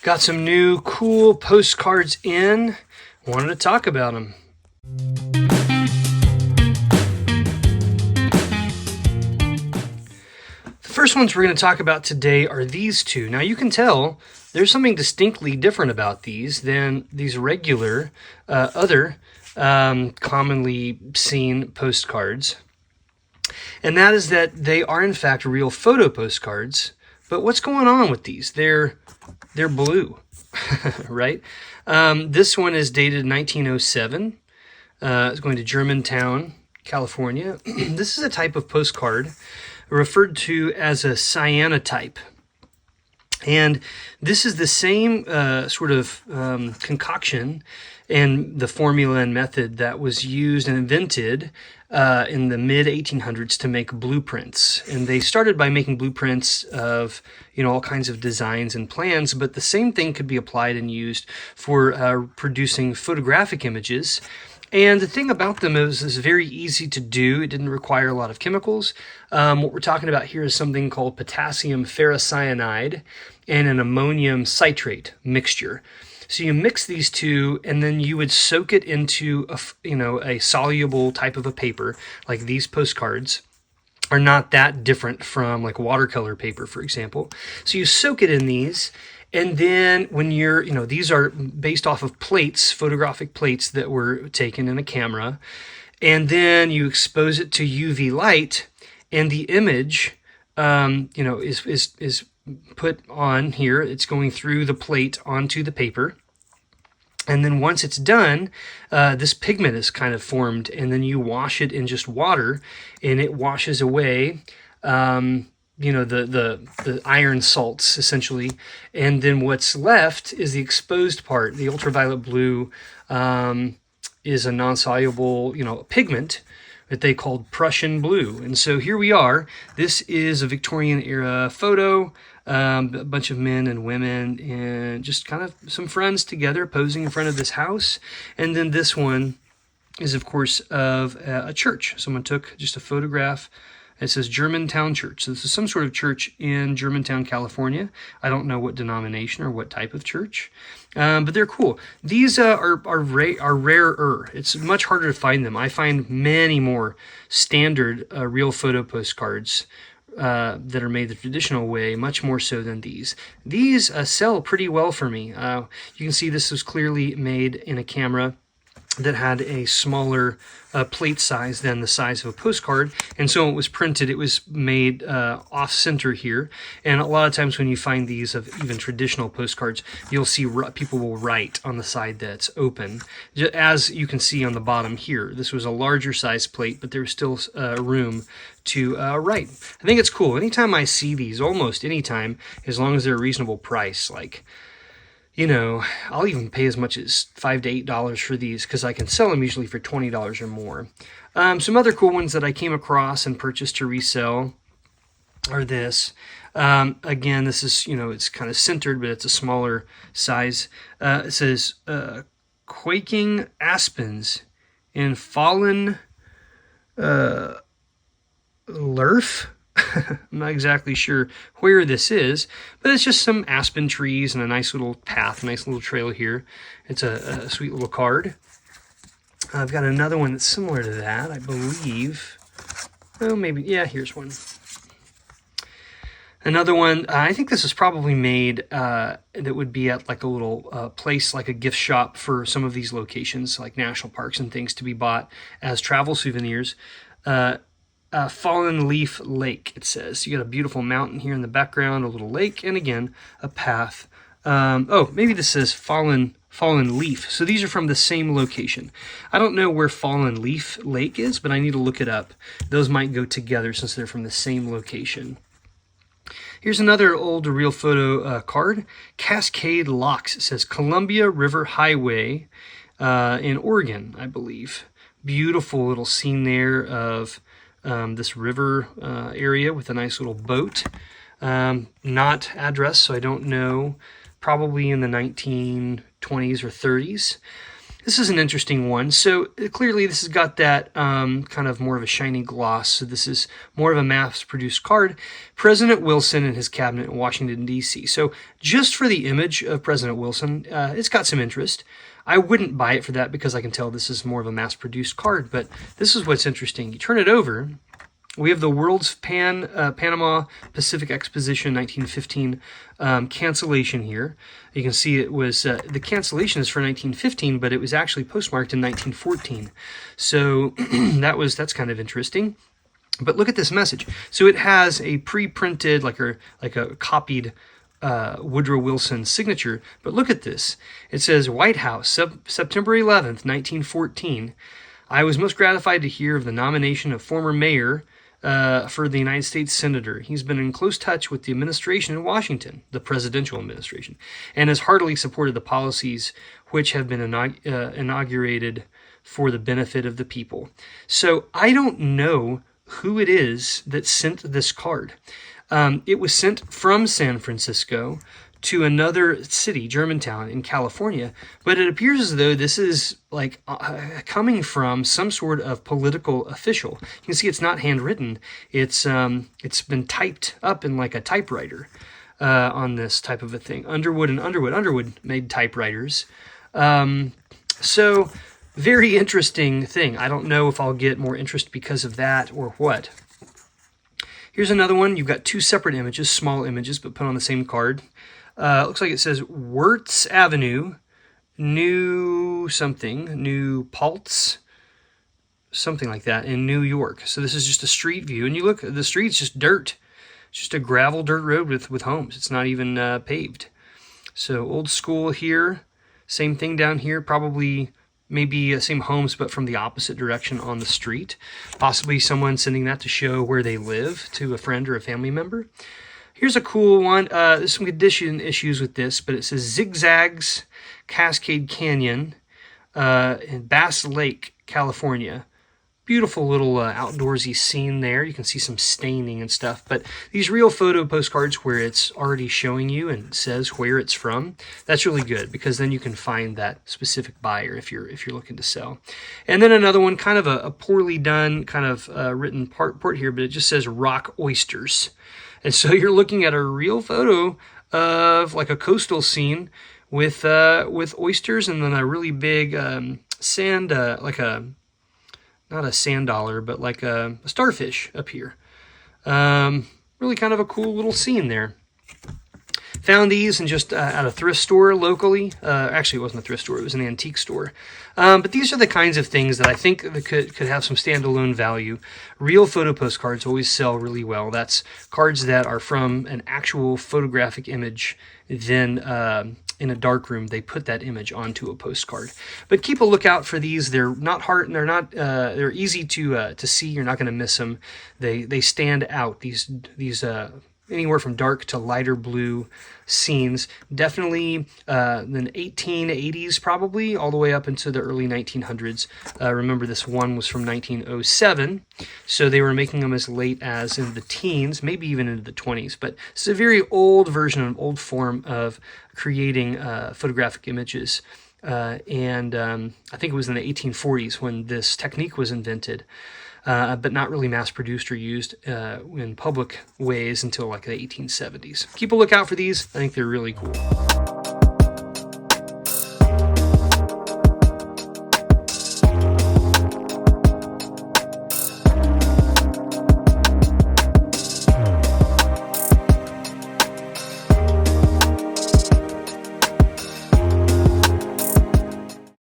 Got some new cool postcards in. Wanted to talk about them. The first ones we're going to talk about today are these two. Now you can tell there's something distinctly different about these than these regular other commonly seen postcards. And that is that they are in fact real photo postcards. But what's going on with these? They're blue, right? This one is dated 1907. It's going to Germantown, California. This is a type of postcard referred to as a cyanotype. And this is the same sort of concoction and the formula and method that was used and invented in the mid-1800s to make blueprints. And they started by making blueprints of, all kinds of designs and plans, but the same thing could be applied and used for producing photographic images. And the thing about them is very easy to do. It didn't require a lot of chemicals. What we're talking about here is something called potassium ferrocyanide and an ammonium citrate mixture. So you mix these two, and then you would soak it into a soluble type of a paper, like these postcards are not that different from like watercolor paper, for example. So you soak it in these. And then when these are based off of plates, photographic plates that were taken in a camera. And then you expose it to UV light, and the image, is put on here. It's going through the plate onto the paper. And then once it's done, this pigment is kind of formed, and then you wash it in just water, and it washes away the iron salts, essentially. And then what's left is the exposed part. The ultraviolet blue is a non-soluble, pigment that they called Prussian blue. And so here we are. This is a Victorian era photo, a bunch of men and women and just kind of some friends together posing in front of this house. And then this one is, of course, of a church. Someone took just a photograph. It says Germantown Church. So this is some sort of church in Germantown, California. I don't know what denomination or what type of church, but they're cool. These are rarer. It's much harder to find them. I find many more standard real photo postcards that are made the traditional way, much more so than these. These sell pretty well for me. You can see this was clearly made in a camera that had a smaller plate size than the size of a postcard. And so it was printed, it was made off-center here. And a lot of times when you find these of even traditional postcards, you'll see people will write on the side that's open. As you can see on the bottom here, this was a larger size plate, but there was still room to write. I think it's cool. Anytime I see these, almost anytime, as long as they're a reasonable price, like, I'll even pay as much as $5 to $8 for these because I can sell them usually for $20 or more. Some other cool ones that I came across and purchased to resell are this. Again, this is, it's kind of centered, but it's a smaller size. It says, Quaking Aspens in Fallen Lerf. I'm not exactly sure where this is, but it's just some aspen trees and a nice little path, nice little trail here. It's a sweet little card. I've got another one that's similar to that, I believe. Oh, maybe, yeah, here's one. Another one, I think this is probably made that would be at like a little place, like a gift shop for some of these locations, like national parks and things, to be bought as travel souvenirs. Fallen Leaf Lake, it says. You got a beautiful mountain here in the background, a little lake, and again, a path. Maybe this says Fallen Leaf. So these are from the same location. I don't know where Fallen Leaf Lake is, but I need to look it up. Those might go together since they're from the same location. Here's another old real photo card. Cascade Locks. It says Columbia River Highway in Oregon, I believe. Beautiful little scene there of this river area with a nice little boat. Not address, so I don't know. Probably in the 1920s or 30s. This is an interesting one. So clearly this has got that kind of more of a shiny gloss. So this is more of a mass-produced card. President Wilson and his cabinet in Washington, D.C. So just for the image of President Wilson, it's got some interest. I wouldn't buy it for that because I can tell this is more of a mass-produced card, but this is what's interesting. You turn it over, we have the World's Panama Pacific Exposition 1915 cancellation here. You can see it was, the cancellation is for 1915, but it was actually postmarked in 1914. So that's kind of interesting. But look at this message. So it has a pre-printed, like a copied Woodrow Wilson signature. But look at this. It says, White House, September 11th, 1914. I was most gratified to hear of the nomination of former mayor for the United States Senator. He's been in close touch with the administration in Washington, the presidential administration, and has heartily supported the policies which have been inaugurated for the benefit of the people. So I don't know who it is that sent this card. It was sent from San Francisco to another city, Germantown, in California, but it appears as though this is like coming from some sort of political official. You can see it's not handwritten. It's been typed up in like a typewriter on this type of a thing. Underwood made typewriters. So very interesting thing. I don't know if I'll get more interest because of that or what. Here's another one. You've got two separate images, small images, but put on the same card. Looks like it says Wirtz Avenue, New Paltz, something like that, in New York. So this is just a street view. And you look, the street's just dirt. It's just a gravel dirt road with homes. It's not even paved. So old school here. Same thing down here. Probably maybe same homes, but from the opposite direction on the street. Possibly someone sending that to show where they live to a friend or a family member. Here's a cool one. There's some condition issues with this, but it says Zigzags Cascade Canyon in Bass Lake, California. Beautiful little outdoorsy scene there. You can see some staining and stuff, but these real photo postcards where it's already showing you and says where it's from, that's really good because then you can find that specific buyer if you're looking to sell. And then another one, kind of a poorly done, kind of written part here, but it just says Rock Oysters. And so you're looking at a real photo of like a coastal scene with oysters and then a really big sand, like not a sand dollar, but like a starfish up here. Really kind of a cool little scene there. Found these in just at a thrift store locally. Actually, it wasn't a thrift store. It was an antique store. But these are the kinds of things that I think that could have some standalone value. Real photo postcards always sell really well. That's cards that are from an actual photographic image. Then in a darkroom, they put that image onto a postcard. But keep a lookout for these. They're not hard, and they're easy to see. You're not going to miss them. They stand out. These anywhere from dark to lighter blue scenes. Definitely the 1880s probably, all the way up into the early 1900s. Remember, this one was from 1907, so they were making them as late as in the teens, maybe even into the 20s. But it's a very old version, an old form of creating photographic images. And I think it was in the 1840s when this technique was invented. But not really mass-produced or used in public ways until like the 1870s. Keep a lookout for these. I think they're really cool.